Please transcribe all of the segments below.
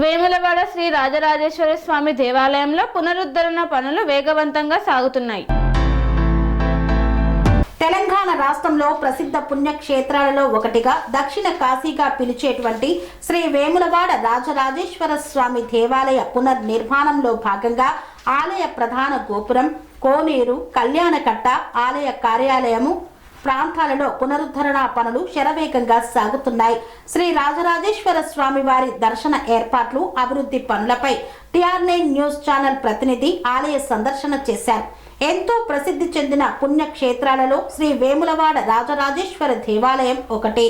వేములవాడ శ్రీ రాజరాజేశ్వర స్వామి దేవాలయంలో పునరుద్ధరణ పనులు వేగవంతంగా సాగుతున్నాయి. తెలంగాణ రాష్ట్రంలో ప్రసిద్ధ పుణ్యక్షేత్రాలలో ఒకటిగా దక్షిణ కాశీగా పిలిచేటువంటి శ్రీ వేములవాడ రాజరాజేశ్వర స్వామి దేవాలయ పునర్నిర్మాణంలో భాగంగా ఆలయ ప్రధాన గోపురం, కోనేరు, కళ్యాణకట్ట, ఆలయ కార్యాలయము ప్రాంతాలలో పునరుద్ధరణ పనులు శరవేగంగా సాగుతున్నాయి. శ్రీ రాజరాజేశ్వర స్వామి వారి దర్శన ఏర్పాట్లు, అభివృద్ధి పనులపై TR9 న్యూస్ ఛానల్ ప్రతినిధి ఆలయ సందర్శన చేశారు. ఎంతో ప్రసిద్ధి చెందిన పుణ్యక్షేత్రాలలో శ్రీ వేములవాడ రాజరాజేశ్వర దేవాలయం ఒకటి.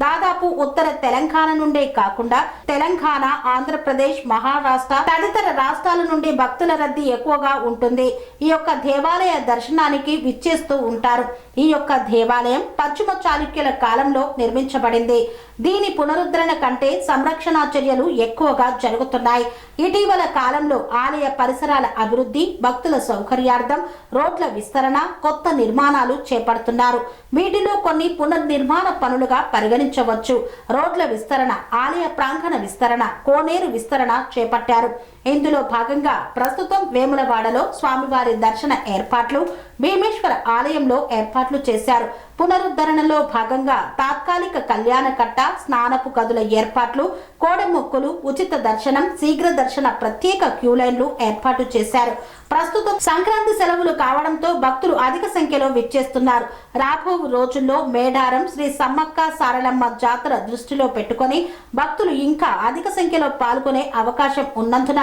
దాదాపు ఉత్తర తెలంగాణ నుండే కాకుండా తెలంగాణ, ఆంధ్రప్రదేశ్, మహారాష్ట్ర తదితర రాష్ట్రాల నుండి భక్తుల రద్దీ ఎక్కువగా ఉంటుంది. ఈ యొక్క దేవాలయ దర్శనానికి విచ్చేస్తూ ఉంటారు. ఈ యొక్క దేవాలయం పశ్చిమ చాళుక్యుల కాలంలో నిర్మించబడింది. దీని పునరుద్ధరణ కంటే సంరక్షణ చర్యలు ఎక్కువగా జరుగుతున్నాయి. ఇటీవల కాలంలో ఆలయ పరిసరాల అభివృద్ధి, భక్తుల సౌకర్యార్థం రోడ్ల విస్తరణ, కొత్త నిర్మాణాలు చేపడుతున్నారు. వీటిలో కొన్ని పునర్నిర్మాణ పనులుగా పరిగణించవచ్చు. రోడ్ల విస్తరణ, ఆలయ ప్రాంగణ విస్తరణ, కోనేరు విస్తరణ చేపట్టారు. ఇందులో భాగంగా ప్రస్తుతం వేములవాడలో స్వామివారి దర్శన ఏర్పాట్లు, భీమేశ్వర ఆలయంలో ఏర్పాట్లు చేశారు. పునరుద్ధరణలో భాగంగా తాత్కాలిక కళ్యాణకట్ట, స్నానపు గదుల ఏర్పాట్లు, కోడెమొక్కులు, ఉచిత దర్శనం, శీఘ్ర దర్శన ప్రత్యేక క్యూ లైన్లు ఏర్పాటు చేశారు. ప్రస్తుతం సంక్రాంతి సెలవులు కావడంతో భక్తులు అధిక సంఖ్యలో విచ్చేస్తున్నారు. రాబో రోజుల్లో మేడారం శ్రీ సమ్మక్క సారలమ్మ జాతర దృష్టిలో పెట్టుకొని భక్తులు ఇంకా అధిక సంఖ్యలో పాల్గొనే అవకాశం ఉన్నందున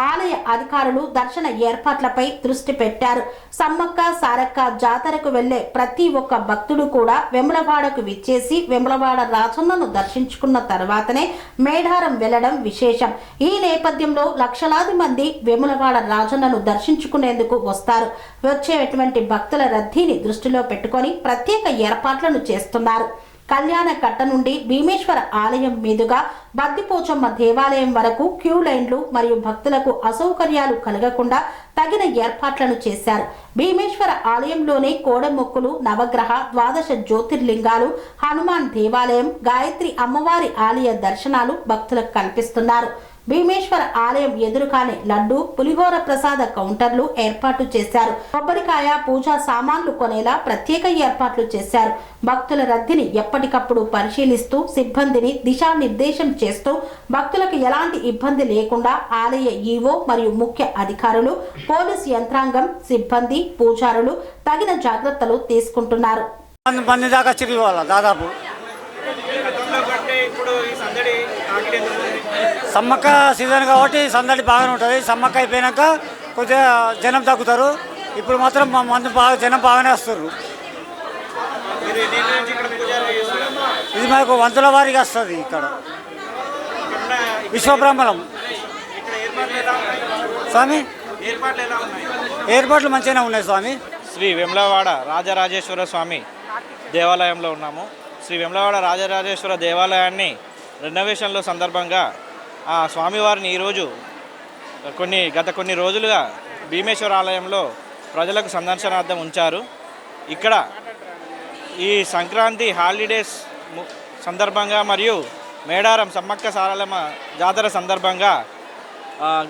ఆలయ అధికారులు దర్శన ఏర్పాట్లపై దృష్టి పెట్టారు. సమ్మక్క సారక్క జాతరకు వెళ్లే ప్రతి ఒక్క భక్తుడు కూడా వేములవాడకు విచ్చేసి వేములవాడ రాజన్నను దర్శించుకున్న తర్వాతనే మేడారం వెళ్లడం విశేషం. ఈ నేపథ్యంలో లక్షలాది మంది వేములవాడ రాజన్నను దర్శించుకునేందుకు వస్తారు. వచ్చేటువంటి భక్తుల రద్దీని దృష్టిలో పెట్టుకొని ప్రత్యేక ఏర్పాట్లను చేస్తున్నారు. కళ్యాణ కట్ట నుండి భీమేశ్వర ఆలయం మీదుగా బద్దిపోచమ్మ దేవాలయం వరకు క్యూ లైన్లు మరియు భక్తులకు అసౌకర్యాలు కలగకుండా తగిన ఏర్పాట్లను చేశారు. భీమేశ్వర ఆలయంలోనే కోడెమొక్కులు, నవగ్రహ, ద్వాదశ జ్యోతిర్లింగాలు, హనుమాన్ దేవాలయం, గాయత్రి అమ్మవారి ఆలయ దర్శనాలు భక్తులకు కల్పిస్తున్నారు. భీమేశ్వర ఆలయం ఎదురుగానే లడ్డు, పులిహోర ప్రసాద కౌంటర్లు ఏర్పాటు చేశారు. కొబ్బరికాయ, పూజా సామాన్లు కొనేలా ప్రత్యేక ఏర్పాట్లు చేశారు. భక్తుల రద్దీని ఎప్పటికప్పుడు పరిశీలిస్తూ సిబ్బందిని దిశానిర్దేశం చేస్తూ భక్తులకు ఎలాంటి ఇబ్బంది లేకుండా ఆలయ ఈవో మరియు ముఖ్య అధికారులు, పోలీస్ యంత్రాంగం, సిబ్బంది, పూజారులు తగిన జాగ్రత్తలు తీసుకుంటున్నారు. సమ్మక్క సీజన్ కాబట్టి సందడి బాగానే ఉంటుంది. సమ్మక్క అయిపోయాక కొద్దిగా జనం తగ్గుతారు. ఇప్పుడు మాత్రం మందు బాగా జనం బాగానే వస్తారు. ఇది మనకు వంతుల వారిగా వస్తుంది. ఇక్కడ విశ్వబ్రహ్మణం స్వామి ఏర్పాట్లు మంచిగానే ఉన్నాయి స్వామి. శ్రీ వేములవాడ రాజరాజేశ్వర స్వామి దేవాలయంలో ఉన్నాము. శ్రీ వేములవాడ రాజరాజేశ్వర దేవాలయాన్ని రెనోవేషన్లో సందర్భంగా ఆ స్వామివారిని ఈరోజు గత కొన్ని రోజులుగా భీమేశ్వర ఆలయంలో ప్రజలకు సందర్శనార్థం ఉంచారు. ఇక్కడ ఈ సంక్రాంతి హాలిడేస్ సందర్భంగా మరియు మేడారం సమ్మక్క సారలమ్మ జాతర సందర్భంగా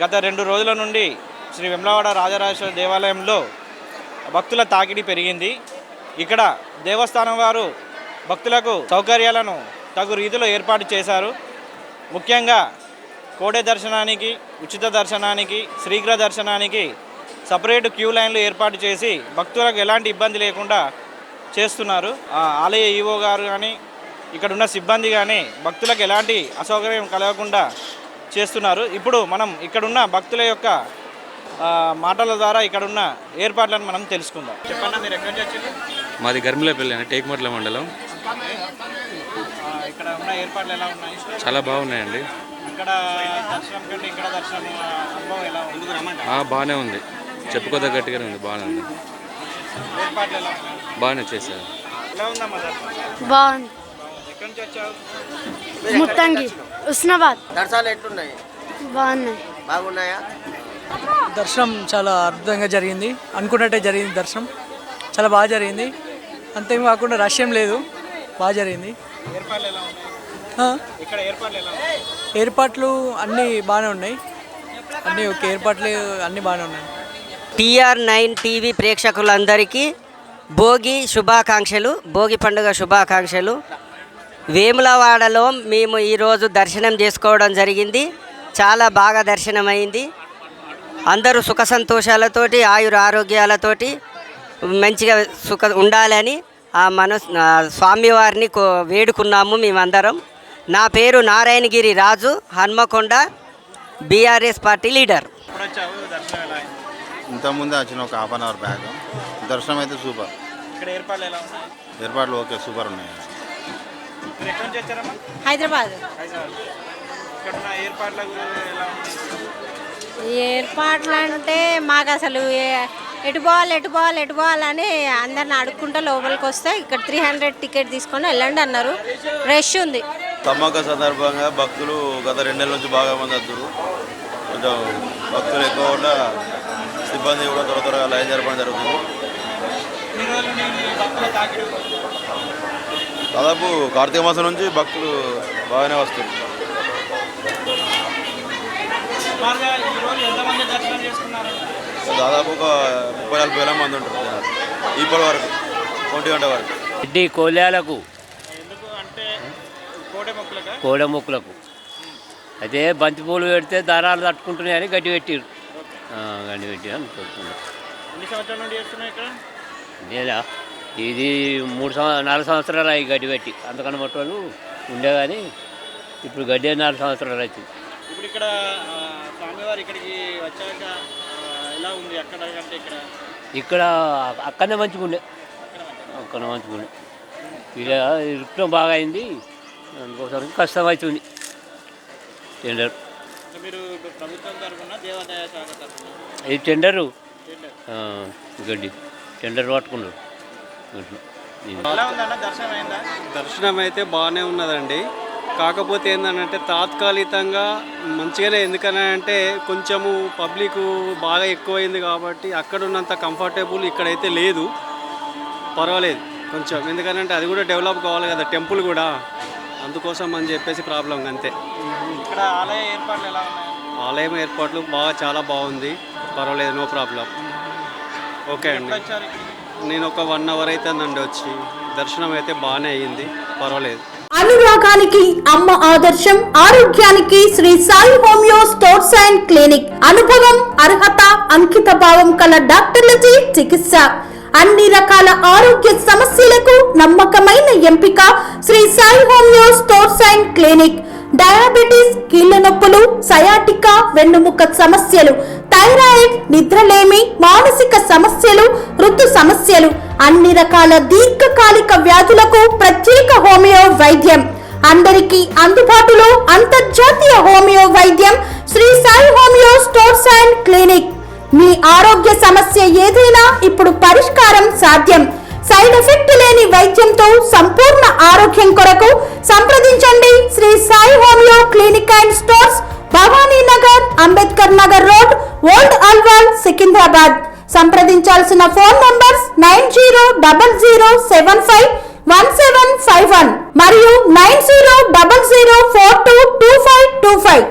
గత 2 రోజుల నుండి శ్రీ వేములవాడ రాజరాజేశ్వర దేవాలయంలో భక్తుల తాకిడి పెరిగింది. ఇక్కడ దేవస్థానం వారు భక్తులకు సౌకర్యాలను తగు రీతిలో ఏర్పాటు చేశారు. ముఖ్యంగా కోడే దర్శనానికి, ఉచిత దర్శనానికి, శీఘ్ర దర్శనానికి సపరేట్ క్యూ లైన్లు ఏర్పాటు చేసి భక్తులకు ఎలాంటి ఇబ్బంది లేకుండా చేస్తున్నారు. ఆలయ ఈవో గారు కానీ ఇక్కడ ఉన్న సిబ్బంది కానీ భక్తులకు ఎలాంటి అసౌకర్యం కలగకుండా చేస్తున్నారు. ఇప్పుడు మనం ఇక్కడున్న భక్తుల యొక్క మాటల ద్వారా ఇక్కడున్న ఏర్పాట్లను మనం తెలుసుకుందాం. చెప్పండి, మీరు ఎక్కడి నుంచి వచ్చారు? మాది గర్మిలపల్లి అండి, టేక్మట్ల మండలం. ఇక్కడ ఉన్న ఏర్పాట్లు ఎలా ఉన్నాయి? చాలా బాగున్నాయండి. ఇక్కడ దర్శనం కంటే ఇక్కడ దర్శనం అనుభవం ఎలా ఉంది? బాగానే ఉంది, చెప్పుకోదగ్గట్టుగానే ఉంది. బాగానే ఉంది, ఏర్పాట్లు ఎలా ఉన్నాయి? బాగానే చేశారు. ఎలా ఉందమ్మా దర్శనం? బాగుంది. ఎక్కడి నుంచి వచ్చావు? ముత్తంగి, ఉస్నాబాద్. దర్శనాలు ఎట్లున్నాయి? బాగున్నాయి. బాగున్నాయా? దర్శనం చాలా అద్భుతంగా జరిగింది. అనుకున్నట్టే జరిగింది. దర్శనం చాలా బాగా జరిగింది. అంతేం కాకుండా రష్యం లేదు, బాగా జరిగింది. ఏర్పాట్లు ఎలా ఉన్నాయి? ఇక్కడ ఏర్పాట్లు ఎలా ఉన్నాయి? ఏర్పాట్లు అన్నీ బాగానే ఉన్నాయి, అన్నీ ఓకే, ఏర్పాట్లు అన్నీ బాగానే ఉన్నాయి. TR9 టీవీ ప్రేక్షకులందరికీ భోగి శుభాకాంక్షలు, భోగి పండుగ శుభాకాంక్షలు. వేములవాడలో మేము ఈరోజు దర్శనం చేసుకోవడం జరిగింది. చాలా బాగా దర్శనమైంది. అందరూ సుఖ సంతోషాలతోటి ఆయుర ఆరోగ్యాలతోటి మంచిగా ఉండాలని స్వామివారిని వేడుకున్నాము మేమందరం. నా పేరు నారాయణగిరి రాజు, హన్మకొండ, బీఆర్ఎస్ పార్టీ లీడర్. ఇప్పుడు వచ్చావు, దర్శనం ఎలా అయింది? ఇంతకుముందే వచ్చిన ఒక హాఫ్ అన్ అవర్ బ్యాక్. దర్శనం అయితే సూపర్. ఇక్కడ ఏర్పాట్లు ఎలా ఉన్నాయి? ఏర్పాట్లు ఓకే, సూపర్ ఉన్నాయి. మీరు ఎక్కడి నుంచి వచ్చారమ్మా? హైదరాబాద్. ఇక్కడ ఉన్న ఏర్పాట్ల గురించి ఎలా ఉన్నాయి? ఏర్పాట్లు అంటే మాకు అసలు ఎటు పోవాలని అందరిని అడుక్కుంటూ లోపలికి వస్తే ఇక్కడ 300 టికెట్ తీసుకొని వెళ్ళండి అన్నారు. రష్ ఉంది. సమ్మక్క సందర్భంగా భక్తులు గత 2 నెలల నుంచి బాగా మంది వస్తారు. కొంచెం భక్తులు ఎక్కువ కూడా సిబ్బంది కూడా త్వరగా లైన్ జరపడం జరుగుతుంది. దాదాపు కార్తీక మాసం నుంచి భక్తులు బాగానే వస్తారు. దాదాపు ఒక 30-40 వేల మంది ఉంటారు ఇప్పటి వరకు, 1 గంట వరకు. రెడ్డి కోల్యాలకు ఎందుకు అంటే కోడె మొక్కులకు అయితే బంతిపూలు పెడితే దారాలు తట్టుకుంటున్నాయని గడ్డి పెట్టిరు. గడ్డి పెట్టి అనుకుంటున్నారు. ఎన్ని సంవత్సరాల నుండి చేస్తున్నాయి ఇక్కడ? లేదా ఇది 4 సంవత్సరాలు అయ్యి గడ్డి పెట్టి, అంతకన్నా మొట్టలు ఉండే కానీ ఇప్పుడు గడ్డి 4 సంవత్సరాలు అవుతుంది. ఇప్పుడు ఇక్కడ స్వామివారు ఇక్కడికి వచ్చాక ఎలా ఉంది అక్కడ కంటే ఇక్కడ? ఇక్కడ అక్కడనే మంచిగా ఉండే, ఇక ఇరుక్తం బాగా అయింది, అందుకోసం కష్టం అవుతుంది టెండర్. మీరు ప్రభుత్వం తరఫున దేవాదాయ శాఖ తరఫున ఇది టెండరు గడ్డి టెండర్ పట్టుకున్నారు. ఎలా ఉందన్న, దర్శనం అయిందా? దర్శనం అయితే బాగానే ఉన్నదండి. కాకపోతే ఏంటంటే తాత్కాలికంగా మంచిగానే, ఎందుకనంటే కొంచెము పబ్లిక్ బాగా ఎక్కువైంది కాబట్టి అక్కడ ఉన్నంత కంఫర్టబుల్ ఇక్కడైతే లేదు. పర్వాలేదు కొంచెం, ఎందుకంటే అది కూడా డెవలప్ కావాలి కదా టెంపుల్ కూడా, అందుకోసం అని చెప్పేసి ప్రాబ్లం అంతే. ఇక్కడ ఆలయ ఏర్పాట్లు ఎలా ఉన్నాయి? ఆలయం ఏర్పాట్లు చాలా బాగుంది, పర్వాలేదు, నో ప్రాబ్లం. ఓకే అండి. నేను ఒక 1 అవర్ అవుతుందండి వచ్చి, దర్శనం అయితే బాగానే అయ్యింది, పర్వాలేదు. అనురాగానికి అమ్మ ఆదర్శం, ఆరోగ్యానికి Shri Sai homeo stores and clinic. అనుభవం, అర్హత, అంకిత భావం కల డాక్టర్లచే చికిత్స. అన్ని రకాల ఆరోగ్య సమస్యలకు నమ్మకమైన ఎంపిక Shri Sai homeo stores and clinic. Diabetes, కీళ్ళ నొప్పులు, సయాటికా, వెన్నుముక సమస్యలు, థైరాయిడ్, నిద్రలేమి, మానసిక సమస్యలు, ఋతు సమస్యలు, అన్ని రకాల దీర్ఘకాలిక వ్యాధులకు ప్రత్యేక హోమియో వైద్యం. అందరికీ అందుబాటులో అంతర్జాతీయ హోమియో వైద్యం Shri Sai homeo stores and clinic. మీ ఆరోగ్య సమస్య ఏదైనా ఇప్పుడు పరిష్కారం సాధ్యం. సైడ్ ఎఫెక్ట్ లేని వైద్యంతో సంపూర్ణ ఆరోగ్యం కొరకు సంప్రదించండి Shri Sai homeo clinic and stores, Bhavani Nagar, Ambedkar Nagar road, old Alwal, Secunderabad. సంప్రదించాల్సిన ఫోన్ నంబర్స్ 9000751751 మరియు 9000422525.